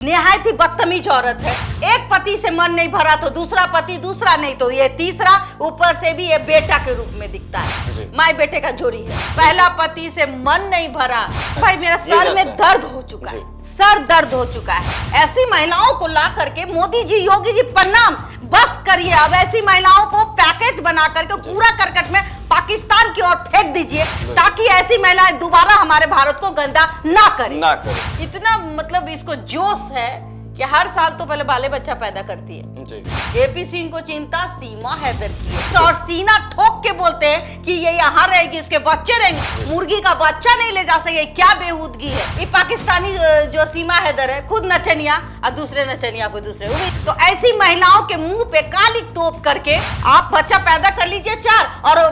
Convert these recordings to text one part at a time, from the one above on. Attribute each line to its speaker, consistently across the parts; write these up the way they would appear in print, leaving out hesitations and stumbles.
Speaker 1: निहायत ही बदतमीज औरत है। एक पति से मन नहीं भरा तो दूसरा पति, दूसरा नहीं तो ये तीसरा, ऊपर से भी ये बेटा के रूप में दिखता है। माँ बेटे का जोड़ी है। पहला पति से मन नहीं भरा, भाई मेरा सर में दर्द हो चुका है, सर दर्द हो चुका है। ऐसी महिलाओं को ला करके मोदी जी, योगी जी प्रणाम, बस करिए। अब ऐसी महिलाओं को पैकेट बना करके पूरा करकट में पाकिस्तान की ओर फेंक दीजिए, ताकि ऐसी महिलाएं दोबारा हमारे भारत को गंदा ना करें। इतना मतलब इसको जोश है कि हर साल तो पहले बाले बच्चा पैदा करती है जी। एपी सिंह को चिंता सीमा हैदर की है और सीना ठोक के बोलते हैं कि ये यहाँ रहेगी, इसके बच्चे रहेंगे, मुर्गी का बच्चा नहीं ले जा सके। क्या बेहूदगी है। ये पाकिस्तानी जो सीमा हैदर है खुद नचनिया और दूसरे नचनिया को दूसरे। तो ऐसी महिलाओं के मुंह पे काली तोप करके आप बच्चा पैदा कर लीजिए 4 और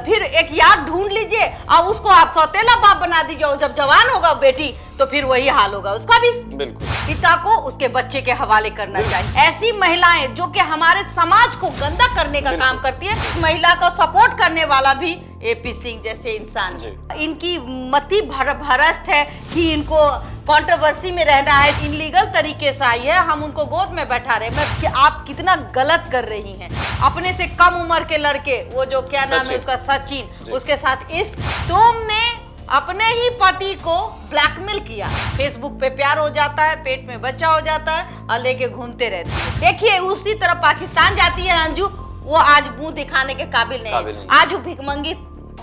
Speaker 1: फिर एक याद ढूंढ लीजिए और उसको आप सौतेला बाप बना दीजिए। जब जवान होगा बेटी तो फिर वही हाल होगा उसका भी। बिल्कुल पिता को उसके बच्चे के हवाले करना चाहिए। ऐसी महिलाएं जो कि हमारे समाज को गंदा करने का काम करती है, महिला को सपोर्ट करने वाला भी एपी सिंह जैसे इंसान। इनकी मति भ्रष्ट है कि इनको कंट्रोवर्सी में रहना है, इनलीगल तरीके से आई है, हम उनको गोद में बैठा रहे हैं। कि आप कितना गलत कर रही हैं। अपने से कम उम्र के लड़के, वो जो क्या नाम है उसका, सचिन, उसके साथ इस तुमने अपने ही पति को ब्लैकमेल किया। फेसबुक पे प्यार हो जाता है, पेट में बच्चा हो जाता है और लेके घूमते रहते हैं। देखिए उसी तरह पाकिस्तान जाती है अंजू, वो आज मुंह दिखाने के काबिल नहीं। आज वो भिखमंगी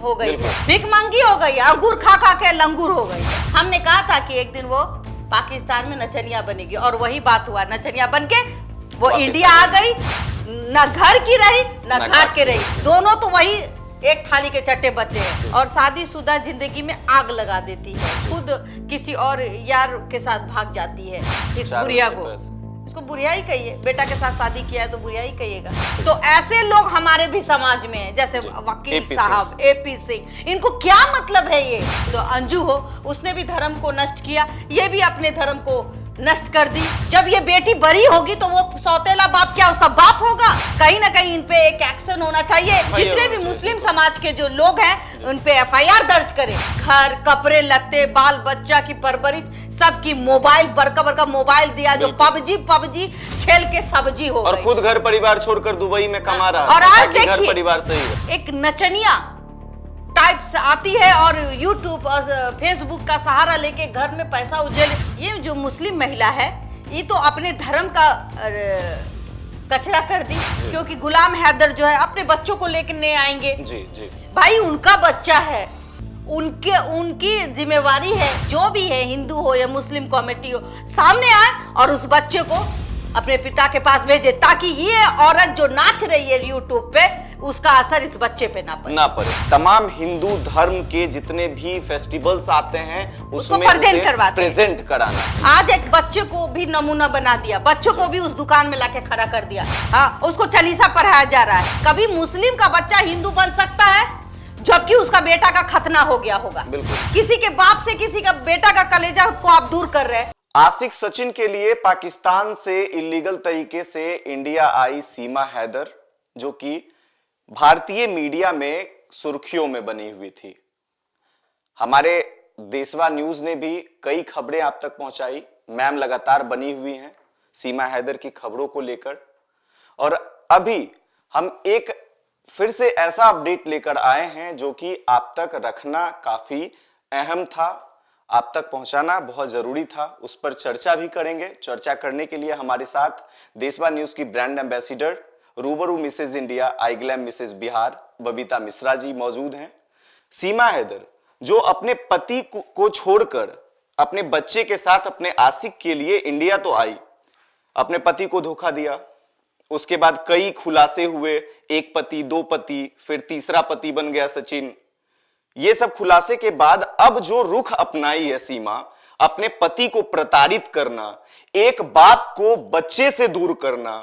Speaker 1: हो गई, भिखमंगी हो गई, अंगूर खा खा के लंगूर हो गई। हमने कहा था कि एक दिन वो पाकिस्तान में नचनिया बनेगी और वही बात हुआ। नचनिया बन के वो इंडिया आ गई, न घर की रही न घाट के रही, दोनों तो वही एक थाली के चट्टे बच्चे हैं। और शादीशुदा जिंदगी में आग लगा देती है, खुद किसी और यार के साथ भाग जाती है। इस बुढ़िया को, इसको बुढ़िया ही कहिए, बेटा के साथ शादी किया है तो बुढ़िया ही कहिएगा। तो ऐसे लोग हमारे भी समाज में हैं, जैसे वकील साहब, एपी सिंह। इनको क्या मतलब है ये? तो अंजू हो, उसने भी धर्म को नष्ट किया, ये भी अपने धर्म को नष्ट कर दी। जब ये बेटी बरी होगी तो वो सौतेला बाप क्या उसका बाप होगा? कहीं ना कहीं इन पे एक एक्शन होना चाहिए। जितने भी मुस्लिम समाज के जो लोग हैं उन पे एफआईआर दर्ज करें। घर, कपड़े लत्ते, बाल बच्चा की परवरिश, सबकी मोबाइल, बड़का मोबाइल दिया, जो पबजी खेल के सब्जी हो
Speaker 2: और खुद घर परिवार छोड़कर दुबई में कमा रहा है।
Speaker 1: और आज देखिए
Speaker 2: परिवार सही है,
Speaker 1: एक नचनिया टाइप्स आती है और यूट्यूब और फेसबुक का सहारा लेके घर में पैसा उजेल। ये जो मुस्लिम महिला है ये तो अपने धर्म का कचरा कर दी, क्योंकि गुलाम हैदर जो है अपने बच्चों को लेकर नहीं आएंगे। जी भाई उनका बच्चा है, उनकी जिम्मेवारी है, जो भी है हिंदू हो या मुस्लिम कमेटी हो, सामने आए और उस बच्चे को अपने पिता के पास भेजे, ताकि ये औरत जो नाच रही है यूट्यूब पे उसका असर इस बच्चे पे ना पड़े।
Speaker 2: तमाम हिंदू धर्म के जितने भी फेस्टिवल्स आते हैं उसमें प्रेजेंट कराना।
Speaker 1: आज एक बच्चे को भी नमूना बना दिया, बच्चों को भी उस दुकान में लाके खड़ा कर दिया। हाँ, उसको चालीसा पढ़ाया जा रहा है। कभी मुस्लिम का बच्चा हिंदू बन सकता है जबकि उसका बेटा का खतना हो गया होगा? किसी के बाप से किसी का बेटा का कलेजा को आप दूर कर रहे हैं।
Speaker 2: आशिक सचिन के लिए पाकिस्तान से इलीगल तरीके से इंडिया आई सीमा हैदर, जो कि भारतीय मीडिया में सुर्खियों में बनी हुई थी। हमारे देशवा न्यूज ने भी कई खबरें आप तक पहुंचाई। मैम लगातार बनी हुई हैं सीमा हैदर की खबरों को लेकर। और अभी हम एक फिर से ऐसा अपडेट लेकर आए हैं जो कि आप तक रखना काफी अहम था, आप तक पहुंचाना बहुत जरूरी था। उस पर चर्चा भी करेंगे। चर्चा करने के लिए हमारे साथ देशवा न्यूज की ब्रांड एम्बेसडर, रूबरू मिसेज इंडिया, आई ग्लैम मिसेज बिहार, बबीता मिश्रा जी मौजूद हैं। सीमा हैदर जो अपने पति को छोड़कर अपने बच्चे के साथ अपने आशिक के लिए इंडिया तो आई, अपने पति को धोखा दिया, उसके बाद कई खुलासे हुए, एक पति, 2 पति, फिर तीसरा पति बन गया सचिन। ये सब खुलासे के बाद अब जो रुख अपनाई है सीमा, अपने पति को प्रताड़ित करना, एक बाप को बच्चे से दूर करना,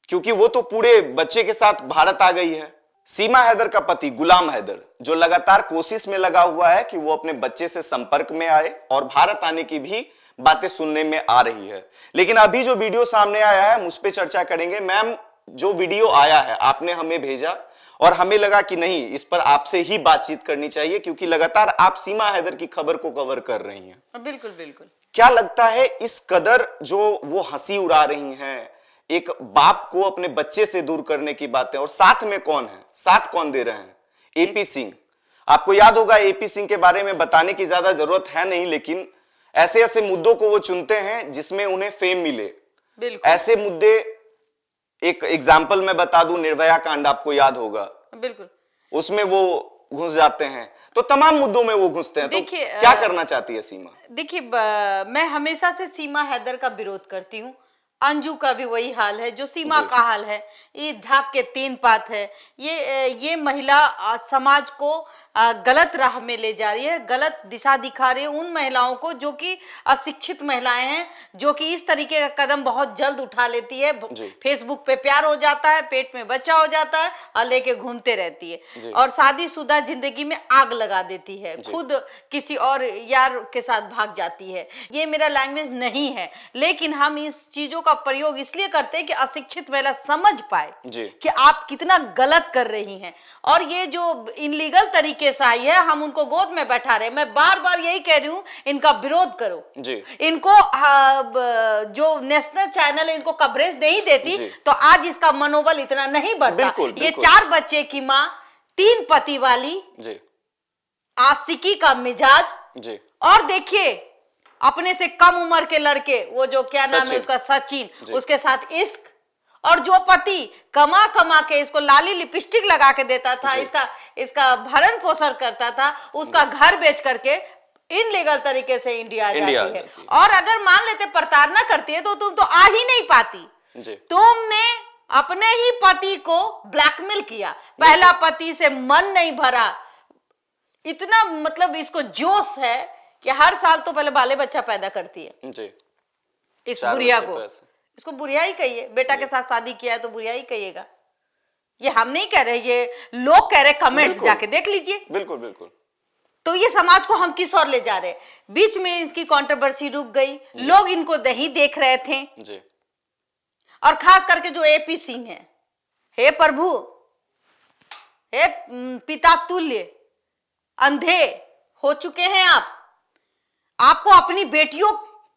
Speaker 2: क्योंकि वो तो पूरे बच्चे के साथ भारत आ गई है। सीमा हैदर का पति गुलाम हैदर जो लगातार कोशिश में लगा हुआ है कि वो अपने बच्चे से संपर्क में आए और भारत आने की भी बातें सुनने में आ रही है। लेकिन अभी जो वीडियो सामने आया है हम उस पर चर्चा करेंगे। मैम, जो वीडियो आया है आपने हमें भेजा और हमें लगा कि नहीं, इस पर आपसे ही बातचीत करनी चाहिए, क्योंकि लगातार आप सीमा हैदर की खबर को कवर कर रही हैं।
Speaker 1: बिल्कुल बिल्कुल।
Speaker 2: क्या लगता है इस कदर जो वो हंसी उड़ा रही हैं, एक बाप को अपने बच्चे से दूर करने की बातें, और साथ में कौन है, साथ कौन दे रहे हैं? एपी सिंह। आपको याद होगा एपी सिंह के बारे में बताने की ज्यादा जरूरत है नहीं, लेकिन ऐसे ऐसे मुद्दों को वो चुनते हैं जिसमें उन्हें फेम मिले।
Speaker 1: बिल्कुल।
Speaker 2: ऐसे मुद्दे, एक एग्जाम्पल मैं बता दूं, निर्भया कांड आपको याद होगा,
Speaker 1: बिल्कुल,
Speaker 2: उसमें वो घुस जाते हैं, तो तमाम मुद्दों में वो घुसते हैं। तो क्या करना चाहती है सीमा?
Speaker 1: देखिए, मैं हमेशा से सीमा हैदर का विरोध करती हूँ। अंजू का भी वही हाल है जो सीमा का हाल है। ये ढाक के तीन पात है। ये महिला समाज को गलत राह में ले जा रही है, गलत दिशा दिखा रही है उन महिलाओं को जो कि अशिक्षित महिलाएं हैं, जो कि इस तरीके का कदम बहुत जल्द उठा लेती है। फेसबुक पे प्यार हो जाता है, पेट में बच्चा हो जाता है और लेके घूमते रहती है और शादीशुदा जिंदगी में आग लगा देती है, खुद किसी और यार के साथ भाग जाती है। ये मेरा लैंग्वेज नहीं है, लेकिन हम इस चीजों का प्रयोग इसलिए करते हैं कि अशिक्षित महिला समझ पाए कि आप कितना गलत कर रही हैं। और ये जो इनलीगल तरीके से आई है, हम उनको गोद में बैठा रहे हैं। मैं बार बार यही कह रही हूं, इनका विरोध करो जी। इनको जो नेशनल चैनल है इनको कवरेज नहीं देती तो आज इसका मनोबल इतना नहीं बढ़ता। ये 4 बच्चे की माँ, 3 पति वाली जी, आशिकी का मिजाज जी। और देखिए अपने से कम उम्र के लड़के, वो जो क्या नाम है उसका, सचिन, उसके साथ इश्क। और जो पति कमा कमा के इसको लाली लिपस्टिक लगा के देता था, इसका भरण पोषण करता था, उसका घर बेच करके इनलीगल तरीके से इंडिया जाती है। और अगर मान लेते प्रताड़ना करती है तो तुम तो आ ही नहीं पाती। तुमने अपने ही पति को ब्लैकमेल किया, पहला पति से मन नहीं भरा। इतना मतलब इसको जोश है कि हर साल तो पहले बाले बच्चा पैदा करती है जी। इस बुढ़िया को, इसको बुढ़िया ही कहिए। बेटा के साथ शादी किया है तो बुढ़िया ही कहिएगा। ये हम नहीं कह रहे, ये लोग कह रहे, कमेंट्स जाके देख लीजिए। बिल्कुल बिल्कुल। तो ये समाज को हम किस ओर ले जा रहे हैं? बीच में इसकी कंट्रोवर्सी रुक गई, लोग इनको नहीं देख रहे थे जी। और खास करके जो एपी सिंह है, हे प्रभु, हे पिता तुल्य, अंधे हो चुके हैं आप। आपको अपनी बेटियों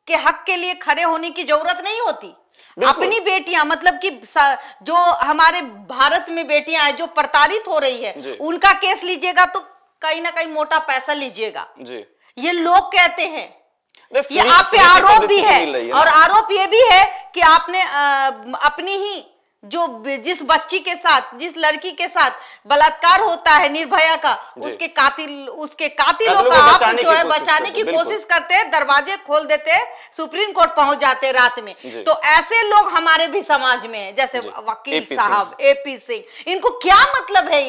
Speaker 1: के हक के लिए खड़े होने की जरूरत नहीं होती। अपनी बेटियां, मतलब कि जो हमारे भारत में बेटियां हैं जो प्रताड़ित हो रही है, उनका केस लीजिएगा तो कहीं ना कहीं मोटा पैसा लीजिएगा जी। ये लोग कहते हैं, ये आप पे आरोप भी है। और आरोप ये भी है कि आपने अपनी ही जो जिस बच्ची के साथ, जिस लड़की के साथ बलात्कार होता है निर्भया का, उसके कातिलों का आप जो है बचाने की कोशिश करते हैं, दरवाजे खोल देते हैं, सुप्रीम कोर्ट पहुंच जाते हैं रात में। तो ऐसे लोग हमारे भी समाज में हैं, जैसे वकील साहब, एपी सिंह। इनको क्या मतलब है?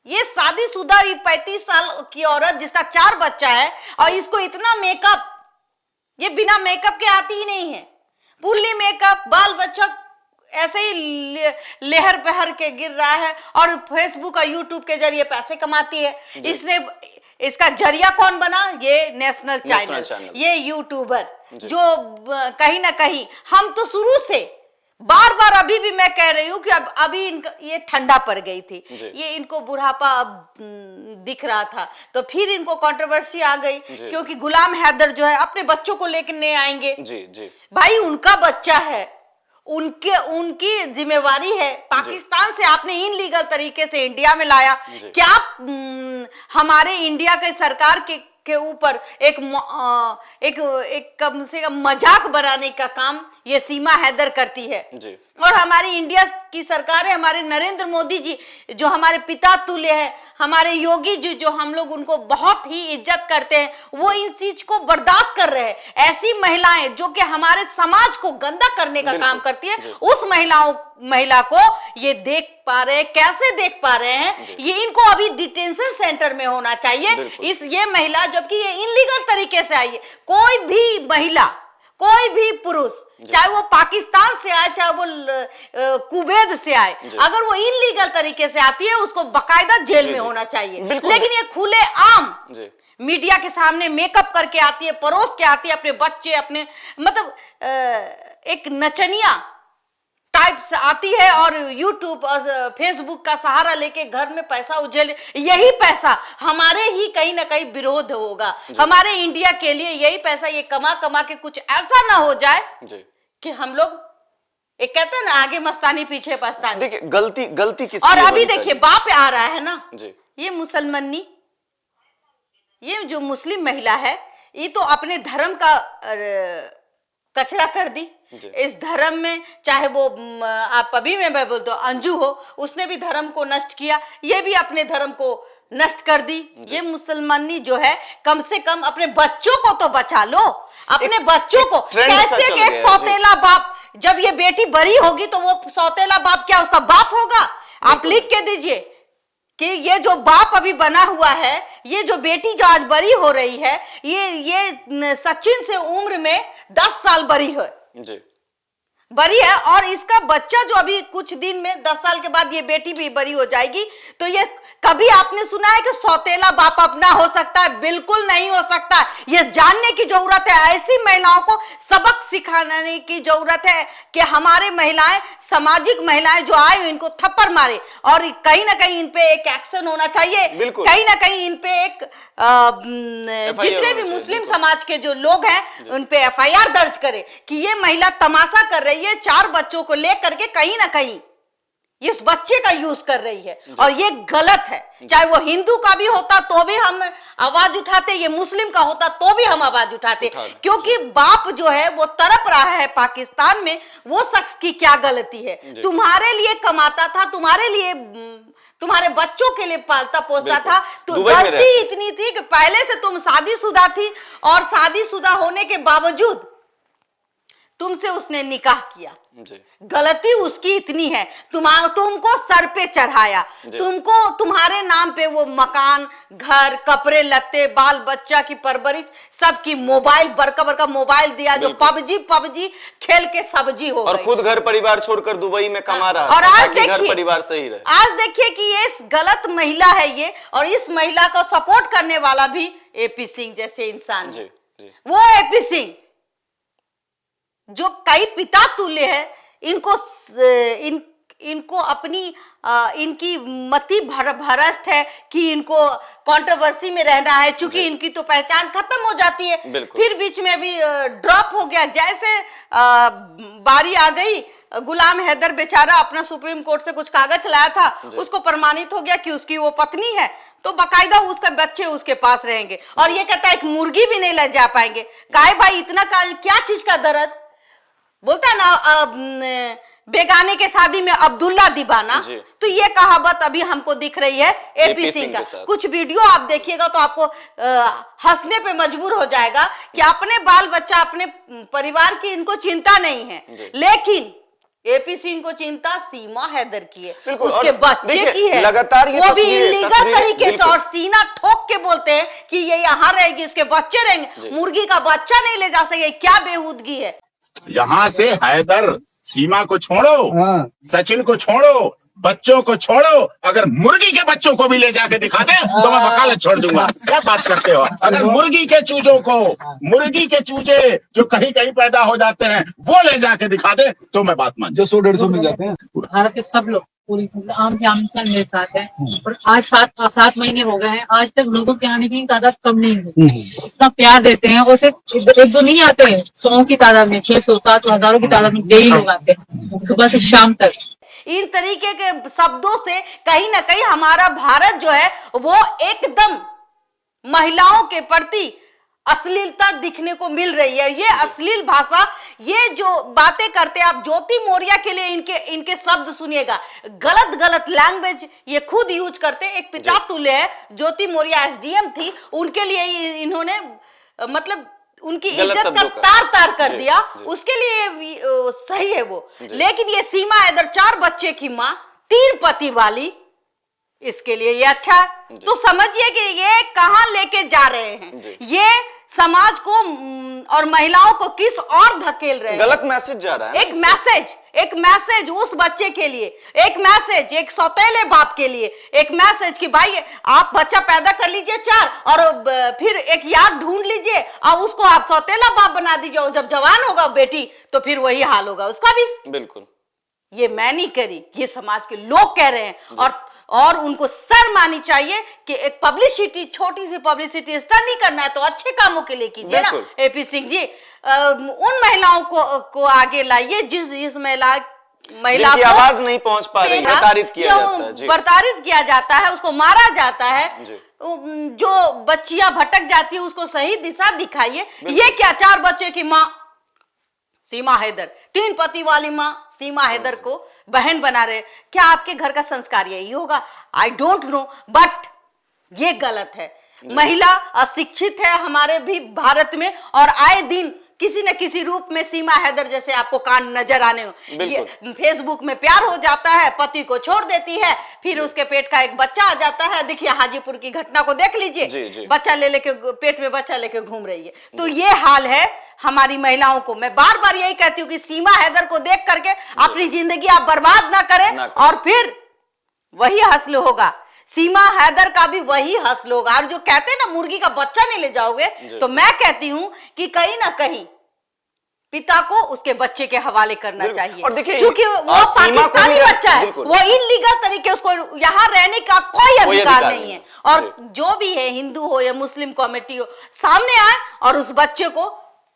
Speaker 1: ये शादीशुदा 35 साल की औरत जिसका 4 बच्चा है, और इसको इतना मेकअप, ये बिना मेकअप के आती ही नहीं है। फुल्ली मेकअप, बाल बच्चा ऐसे ही लहर बहर के गिर रहा है और फेसबुक और यूट्यूब के जरिए पैसे कमाती है। इसका जरिया कौन बना? ये नेशनल चैनल, ये यूट्यूबर, जो कहीं ना कहीं हम तो शुरू से बार बार, अभी भी मैं कह रही हूं कि अभी ये ठंडा पड़ गई थी, ये इनको बुढ़ापा अब दिख रहा था, तो फिर इनको कंट्रोवर्सी आ गई क्योंकि गुलाम हैदर जो है अपने बच्चों को लेकर नहीं आएंगे जी। भाई उनका बच्चा है, उनकी जिम्मेवारी है। पाकिस्तान से आपने इनलीगल तरीके से इंडिया में लाया, क्या हमारे इंडिया के सरकार के ऊपर एक कम से कम मजाक बनाने का काम ये सीमा हैदर करती है जी। और हमारी इंडिया की सरकार है, हमारे नरेंद्र मोदी जी जो हमारे पिता तुल्य है, हमारे योगी जी जो हम लोग उनको बहुत ही इज्जत करते हैं, वो इन चीज को बर्दाश्त कर रहे हैं। ऐसी महिलाएं जो कि हमारे समाज को गंदा करने का काम करती है, उस महिला को ये देख पा रहे हैं। कैसे देख पा रहे हैं? ये इनको अभी डिटेंशन सेंटर में होना चाहिए। ये महिला, जबकि ये इनलीगल तरीके से आई है। कोई भी महिला, कोई भी पुरुष, चाहे वो पाकिस्तान से आए, चाहे वो कुवैत से आए, अगर वो इनलीगल तरीके से आती है उसको बकायदा जेल में होना चाहिए। लेकिन ये खुले आम मीडिया के सामने मेकअप करके आती है, परोस के आती है अपने बच्चे, अपने मतलब एक नचनिया लाइव आती है और यूट्यूब और फेसबुक का सहारा लेके घर में पैसा उछल, यही पैसा हमारे ही कहीं ना कहीं विरोध होगा। हमारे इंडिया के लिए यही पैसा ये कमा कमा के कुछ ऐसा ना हो जाए कि हम लोग एक कहते हैं ना, आगे मस्तानी पीछे पछतानी।
Speaker 2: देखिए गलती किस
Speaker 1: और अभी देखिए बाप आ रहा है ना
Speaker 2: जी,
Speaker 1: ये मुसलमानी, ये जो मुस्लिम महिला है ये तो अपने धर्म का कचरा कर दी। इस धर्म में चाहे वो आप अभी मैं बोल दो अंजू हो, उसने भी धर्म को नष्ट किया, ये भी अपने धर्म को नष्ट कर दी। ये मुसलमानी जो है कम से कम अपने बच्चों को तो बचा लो, अपने बच्चों को। कैसे एक सौतेला बाप, जब ये बेटी बड़ी होगी तो वो सौतेला बाप क्या उसका बाप होगा? आप लिख के दीजिए कि ये जो बाप अभी बना हुआ है, ये जो बेटी जो आज बड़ी हो रही है, ये सचिन से उम्र में 10 साल बड़ी है
Speaker 2: जी,
Speaker 1: बड़ी है। और इसका बच्चा जो अभी कुछ दिन में 10 साल के बाद ये बेटी भी बड़ी हो जाएगी। तो ये कभी आपने सुना है कि सौतेला बाप अपना हो सकता है? बिल्कुल नहीं हो सकता। ये जानने की जरूरत है, ऐसी महिलाओं को सबक सिखाने की जरूरत है कि हमारे महिलाएं, सामाजिक महिलाएं जो आए इनको थप्पड़ मारे और कहीं ना कहीं इन पे एक एक्शन होना चाहिए। कहीं ना कहीं इन पे एक जितने भी मुस्लिम समाज के जो लोग हैं उन पे FIR दर्ज करे कि ये महिला तमाशा कर रही है, 4 बच्चों को लेकर के कहीं ना कहीं ये उस बच्चे का यूज कर रही है और ये गलत है। चाहे वो हिंदू का भी होता तो भी हम आवाज उठाते, ये मुस्लिम का होता तो भी हम आवाज उठाते, क्योंकि बाप जो है वो तड़प रहा है पाकिस्तान में। वो शख्स की क्या गलती है? तुम्हारे लिए कमाता था, तुम्हारे लिए तुम्हारे बच्चों के लिए पालता पोसता था। तो गलती इतनी थी कि पहले से तुम शादीशुदा थी और शादीशुदा होने के बावजूद तुमसे उसने निकाह किया। गलती उसकी इतनी है, तुमको सर पे चढ़ाया, तुमको तुम्हारे नाम पे वो मकान, घर, कपड़े लत्ते, बाल बच्चा की परवरिश, सबकी मोबाइल, बड़का मोबाइल दिया जो पबजी खेल के सब्जी हो
Speaker 2: और खुद घर परिवार छोड़कर दुबई में कमा रहा है।
Speaker 1: और आज देखिए
Speaker 2: घर परिवार सही रहे।
Speaker 1: आज देखिए कि ये गलत महिला है ये, और इस महिला को सपोर्ट करने वाला भी AP सिंह जैसे इंसान है। वो AP सिंह जो कई पिता तुल्य है, इनको अपनी इनकी मति भ्रष्ट है कि इनको कंट्रोवर्सी में रहना है, चूंकि इनकी तो पहचान खत्म हो जाती है, फिर बीच में भी ड्रॉप हो गया। जैसे बारी आ गई, गुलाम हैदर बेचारा अपना सुप्रीम कोर्ट से कुछ कागज लाया था, उसको प्रमाणित हो गया कि उसकी वो पत्नी है, तो बकायदा उसके बच्चे उसके पास रहेंगे। और ये कहता है एक मुर्गी भी नहीं ले जा पाएंगे। काहे भाई इतना क्या चीज का दर्द? बोलता है ना बेगाने के शादी में अब्दुल्ला दीवाना, तो ये कहावत अभी हमको दिख रही है AP सिंह का। कुछ वीडियो आप देखिएगा तो आपको हंसने पे मजबूर हो जाएगा कि अपने बाल बच्चा, अपने परिवार की इनको चिंता नहीं है, लेकिन AP सिंह को चिंता सीमा हैदर की है, उसके बच्चे की है।
Speaker 2: लगातार
Speaker 1: वो भी इलीगल तरीके से, और सीना ठोक के बोलते हैं कि ये यहाँ रहेगी, उसके बच्चे रहेंगे, मुर्गी का बच्चा नहीं ले जा सके। क्या बेहूदगी है?
Speaker 3: यहाँ से हैदर, सीमा को छोड़ो, सचिन को छोड़ो, बच्चों को छोड़ो, अगर मुर्गी के बच्चों को भी ले जाके दिखा दे तो मैं वकालत छोड़ दूंगा। क्या बात करते हो? अगर मुर्गी के चूजों को, मुर्गी के चूजे जो कहीं कहीं पैदा हो जाते हैं, वो ले जाके दिखा दे तो मैं बात मान।
Speaker 4: जो 100-150 मिल जाते हैं।
Speaker 5: भारत के सब लोग पूरी आम से आम इंसान मेरे साथ है, और आज 7 महीने हो गए हैं, आज तक लोगों के आने की तादाद कम नहीं हुई। इतना प्यार देते हैं, और सिर्फ 1-2 नहीं आते हैं, 100 की तादाद में, 600-700 हजारों की तादाद में डेली लोग आते हैं, सुबह से शाम तक।
Speaker 1: इन तरीके के शब्दों से कहीं ना कहीं हमारा भारत जो है वो एकदम महिलाओं के प्रति अश्लीलता दिखने को मिल रही है। ये अश्लील भाषा, ये जो बातें करते हैं आप, ज्योति मौर्य के लिए इनके शब्द सुनिएगा, गलत लैंग्वेज ये खुद यूज करते हैं। एक पिता तुल्य है, ज्योति मौर्य SDM थी, उनके लिए इन्होंने मतलब उनकी इज्जत का तार कर दिया, उसके लिए सही है वो। लेकिन ये सीमा हैदर 4 बच्चे की माँ, 3 पति वाली, इसके लिए ये अच्छा। तो समझिए कि ये कहां लेके जा रहे हैं, ये समाज को और महिलाओं को किस और धकेल रहे हैं।
Speaker 2: गलत मैसेज जा रहा है।
Speaker 1: एक मैसेज उस बच्चे के लिए, एक मैसेज एक सौतेले बाप के लिए, एक मैसेज कि भाई आप बच्चा पैदा कर लीजिए 4 और फिर एक याद ढूंढ लीजिए और उसको आप सौतेला बाप बना दीजिए, और जब जवान होगा बेटी तो फिर वही हाल होगा उसका भी।
Speaker 2: बिल्कुल।
Speaker 1: ये मैं नहीं करी, ये समाज के लोग कह रहे हैं। और उनको शर्म आनी चाहिए कि एक पब्लिसिटी, छोटी सी पब्लिसिटी स्टार नहीं करना है तो अच्छे कामों के लिए कीजिए ना। एपी सिंह जी, उन महिलाओं को आगे लाइए जिस महिला
Speaker 2: की आवाज नहीं पहुंच पा रही, प्रताड़ित किया जाता है,
Speaker 1: प्रताड़ित किया जाता है, उसको मारा जाता है, जो बच्चियां भटक जाती है उसको सही दिशा दिखाइए। ये क्या 4 बच्चे की माँ सीमा हैदर, 3 पति वाली माँ सीमा हैदर को बहन बना रहे, क्या आपके घर का संस्कार यही होगा? आई डोंट नो, बट ये गलत है। महिला अशिक्षित है हमारे भी भारत में, और आए दिन किसी न किसी रूप में सीमा हैदर जैसे आपको कांड नजर आने हो। ये फेसबुक में प्यार हो जाता है, पति को छोड़ देती है, फिर उसके पेट का एक बच्चा आ जाता है। देखिए हाजीपुर की घटना को देख लीजिए, बच्चा लेके पेट में बच्चा लेके घूम रही है। तो ये हाल है हमारी महिलाओं को। मैं बार बार यही कहती हूँ कि सीमा हैदर को देख करके अपनी जिंदगी आप बर्बाद ना करें, और फिर वही हस्ल होगा, सीमा हैदर का भी वही हस्ल होगा। और जो कहते हैं ना मुर्गी का बच्चा नहीं ले जाओगे, तो मैं कहती हूं कि कहीं ना कहीं पिता को उसके बच्चे के हवाले करना चाहिए।
Speaker 2: और देखिए,
Speaker 1: क्योंकि वो पाकिस्तानी बच्चा है, वो इल्लीगल तरीके उसको यहाँ रहने का कोई अधिकार नहीं है। और जो भी है, हिंदू हो या मुस्लिम कम्युनिटी हो, सामने आए और उस बच्चे को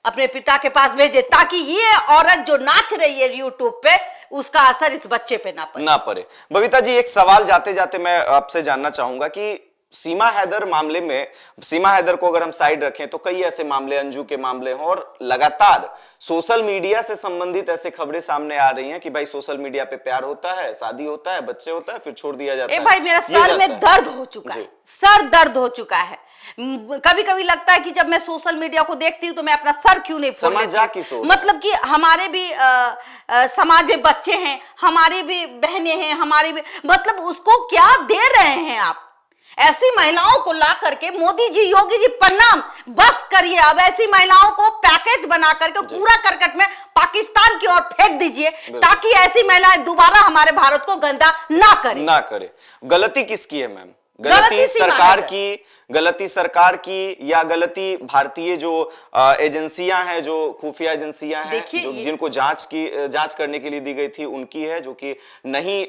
Speaker 1: अपने पिता के पास भेजे, ताकि ये औरत जो नाच रही है यूट्यूब पे, उसका असर इस बच्चे पे ना पड़े।
Speaker 2: बबीता जी, एक सवाल जाते जाते मैं आपसे जानना चाहूंगा कि सीमा हैदर मामले में, सीमा हैदर को अगर हम साइड रखें तो कई ऐसे मामले, अंजू के मामले हैं, और लगातार सोशल मीडिया से संबंधित ऐसे खबरें सामने आ रही हैं कि भाई सोशल मीडिया पे प्यार होता है, शादी होता है, बच्चे होता है, फिर छोड़ दिया जाता है।
Speaker 1: भाई मेरा सर में दर्द हो चुका है, सर दर्द हो चुका है। कभी कभी लगता है कि जब मैं सोशल मीडिया को देखती हूँ तो मैं अपना सर क्यों नहीं फोड़ लेती। मतलब कि हमारे भी समाज में बच्चे हैं, हमारी भी बहनें हैं, हमारी भी, मतलब उसको क्या दे रहे हैं आप? ऐसी महिलाओं को ला करके, मोदी जी, योगी जी, प्रणाम, बस करिए। अब ऐसी महिलाओं को पैकेज बना करके पूरा करकट में पाकिस्तान की ओर फेंक दीजिए, ताकि ऐसी महिलाएं दोबारा हमारे भारत को गंदा ना करे।
Speaker 2: गलती किसकी है मैम? गलती सरकार की या गलती भारतीय जो एजेंसियां हैं, जो खुफिया एजेंसियां हैं, जो जिनको जांच करने के लिए दी गई थी, उनकी है, जो कि नहीं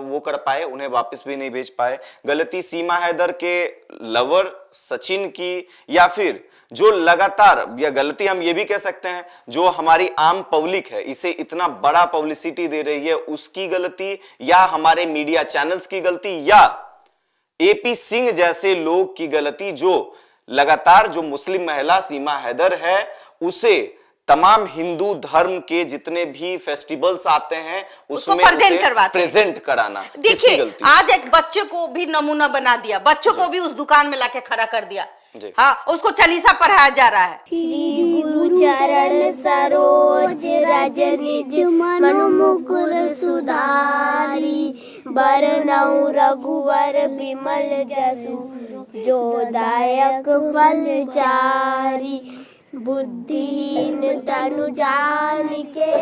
Speaker 2: वो कर पाए, उन्हें वापस भी नहीं भेज पाए? गलती सीमा हैदर के लवर सचिन की, या फिर जो लगातार, या गलती हम ये भी कह सकते हैं जो हमारी आम पब्लिक है, इसे इतना बड़ा पब्लिसिटी दे रही है, उसकी गलती, या हमारे मीडिया चैनल्स की गलती, या एपी सिंह जैसे लोग की गलती, जो लगातार जो मुस्लिम महिला सीमा हैदर है उसे तमाम हिंदू धर्म के जितने भी फेस्टिवल्स आते हैं उसमें प्रेजेंट कराना?
Speaker 1: देखिए, आज एक बच्चे को भी नमूना बना दिया, बच्चों को भी उस दुकान में लाके खड़ा कर दिया। हाँ, उसको चालीसा पढ़ाया जा रहा है।
Speaker 4: श्री गुरु चरण सरोज रज निज मनु मुकुर सुधारी, बरनउँ रघुवर बिमल जसु, जो दायक फल चारि। बुद्धिहीन तनु जानिके,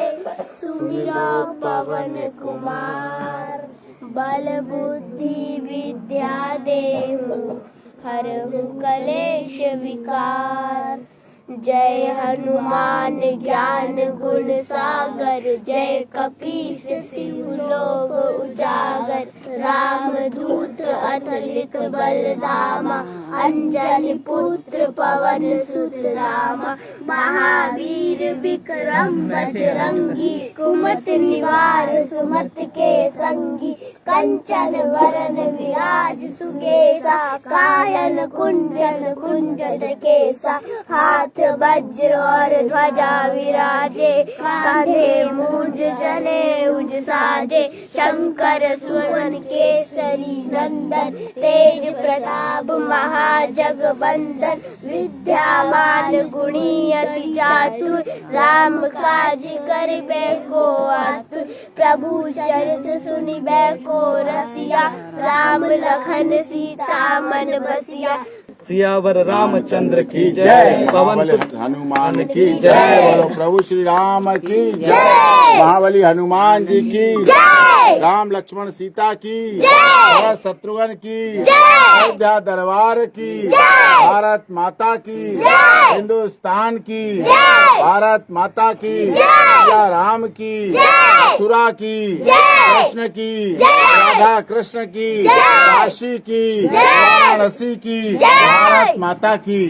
Speaker 4: सुमिरा पवन कुमार। बल बुद्धि विद्या देहु, हरहु कलेश विकार। जय हनुमान ज्ञान गुण सागर, जय कपीस तिहु लोक उजागर। राम दूत अतुलित बल धामा, अंजनी पुत्र पवन सुत नामा। महावीर विक्रम बजरंगी, कुमति निवार सुमति के संगी। कंचन वरन विराज सुकेसा, कायन कुंजन कुंजन केसा। हाथ वज्र और ध्वजा विराजे, कांधे मूंज जनेऊ साजे। शंकर सुवन केसरी नंदन, तेज प्रताप महाजगवंदन। विद्यामान गुणी अति चातुर, राम काज करिबे को आतुर। प्रभु चरित सुनिबे को रसिया, राम लखन सीता मन बसिया।
Speaker 6: सियावर रामचंद्र की जय, पवन सुत
Speaker 3: हनुमान की जय, बोलो प्रभु श्री राम की जय, महाबली हनुमान जी की जय, राम लक्ष्मण सीता की जय, शत्रुघ्न की जय, अयोध्या दरबार की जय, भारत माता की जय, हिंदुस्तान की जय, भारत माता की जय, राम राम की, मथुरा की, कृष्ण की, राधा कृष्ण की, काशी की, वाराणसी की, भारत माता की।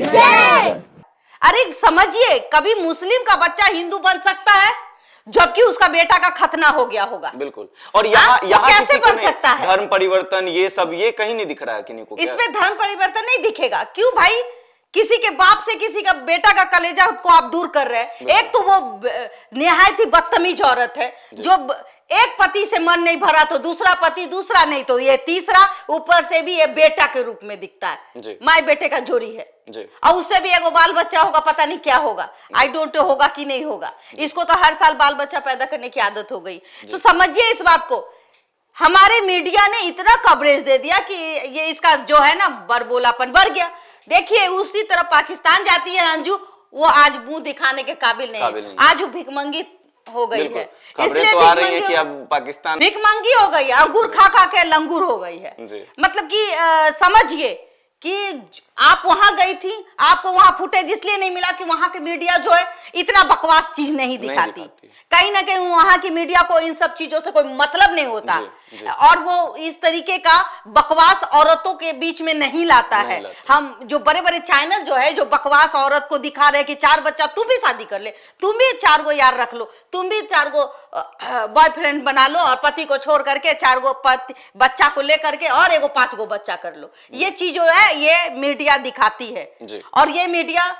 Speaker 1: अरे समझिए, कभी मुस्लिम का बच्चा हिंदू बन सकता है जबकि उसका बेटा का खतना हो गया होगा।
Speaker 2: बिल्कुल। और यहाँ
Speaker 1: तो
Speaker 2: यहाँ
Speaker 1: कैसे
Speaker 2: किसी को
Speaker 1: बन
Speaker 2: नहीं,
Speaker 1: सकता है?
Speaker 2: धर्म परिवर्तन ये सब ये कहीं नहीं दिख रहा है किन्हीं को। क्या
Speaker 1: इसमें धर्म परिवर्तन नहीं दिखेगा। क्यों भाई? किसी के बाप से किसी का बेटा का कलेजा को आप दूर कर रहे हैं। एक तो वो निहायत ही बदतमीज औरत है जो एक पति से मन नहीं भरा तो दूसरा पति, दूसरा नहीं तो ये तीसरा, ऊपर से भी ये बेटा के रूप में दिखता है। माँ बेटे का जोड़ी है
Speaker 2: जी।
Speaker 1: और उससे भी एगो बाल बच्चा होगा, पता नहीं क्या होगा, आई डोंट नो होगा कि नहीं होगा। इसको तो हर साल बाल बच्चा पैदा करने की आदत हो गई। तो समझिए इस बात को, हमारे मीडिया ने इतना कवरेज दे दिया कि ये इसका जो है ना बरबोलापन बढ़ गया। देखिए उसी तरह पाकिस्तान जाती है अंजू, वो आज मुंह दिखाने के काबिल नहीं। आज वो भिखमंगी हो गई है।
Speaker 2: खबरें तो आ रही है कि अब पाकिस्तान
Speaker 1: भिखमंगी हो गई है, अंगूर खा खा के लंगूर हो गई है। मतलब कि समझिए कि आप वहां गई थी, आपको वहां फुटेज इसलिए नहीं मिला कि वहां के मीडिया जो है इतना बकवास चीज नहीं दिखाती। कहीं ना कहीं वहां की मीडिया को इन सब चीजों से कोई मतलब नहीं होता। और वो इस तरीके का बकवास औरतों के बीच में नहीं लाता है। हम जो बड़े बड़े चैनल जो है जो बकवास औरत को दिखा रहे हैं कि 4 बच्चा तू भी शादी कर ले, तुम भी 4 गो यार रख लो, तुम भी 4 गो बॉयफ्रेंड बना लो और पति को छोड़ करके 4 गो बच्चा को लेकर के और एगो 5 गो बच्चा कर लो। ये चीज जो है ये मीडिया दिखाती है और ये मीडिया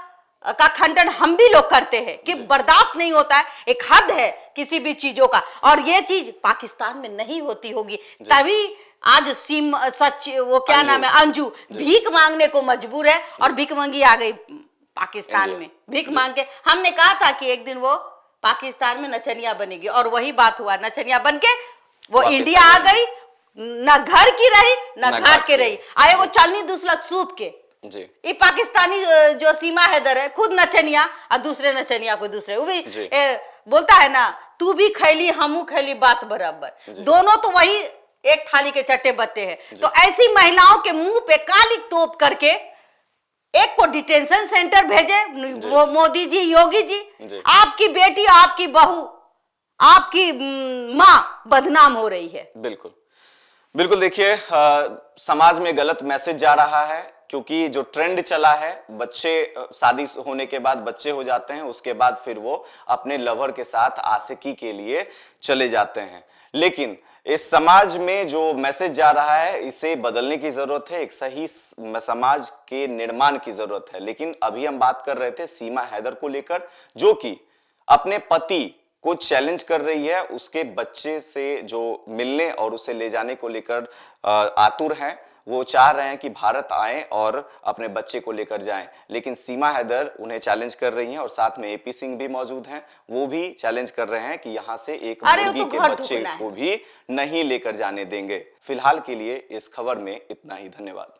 Speaker 1: का खंडन हम भी लोग करते हैं कि बर्दाश्त नहीं होता है, एक हद है किसी भी चीजों का। और ये चीज पाकिस्तान में नहीं होती होगी तभी आज सच वो क्या नाम है अंजू भीख मांगने को मजबूर है और भीख मांगी आ गई पाकिस्तान में। भीख मांग के हमने कहा था कि एक दिन वो पाकिस्तान में नचनिया बनेगी और वही बात हुआ, नचनिया बन के वो इंडिया आ गई, न घर की रही न घाट के रही, आए वो चलनी दूसरा सूप के। ये पाकिस्तानी जो सीमा हैदर है खुद नचनिया और दूसरे नचनिया को दूसरे, वो भी बोलता है ना तू भी खैली हमू खैली बात बराबर, दोनों तो वही एक थाली के चट्टे बट्टे हैं। तो ऐसी महिलाओं के मुंह पे काली तोप करके एक को डिटेंशन सेंटर भेजे मोदी जी, योगी जी। आपकी बेटी, आपकी बहू, आपकी माँ बदनाम हो रही है।
Speaker 2: बिल्कुल बिल्कुल। देखिए समाज में गलत मैसेज जा रहा है क्योंकि जो ट्रेंड चला है, बच्चे शादी होने के बाद बच्चे हो जाते हैं, उसके बाद फिर वो अपने लवर के साथ आशिकी के लिए चले जाते हैं। लेकिन इस समाज में जो मैसेज जा रहा है इसे बदलने की जरूरत है, एक सही समाज के निर्माण की जरूरत है। लेकिन अभी हम बात कर रहे थे सीमा हैदर को लेकर, जो कि अपने पति को चैलेंज कर रही है, उसके बच्चे से जो मिलने और उसे ले जाने को लेकर आतुर हैं। वो चाह रहे हैं कि भारत आएं और अपने बच्चे को लेकर जाएं, लेकिन सीमा हैदर उन्हें चैलेंज कर रही हैं और साथ में एपी सिंह भी मौजूद हैं। वो भी चैलेंज कर रहे हैं कि यहां से एक मुर्गी के बच्चे को भी नहीं लेकर जाने देंगे। फिलहाल के लिए इस खबर में इतना ही। धन्यवाद।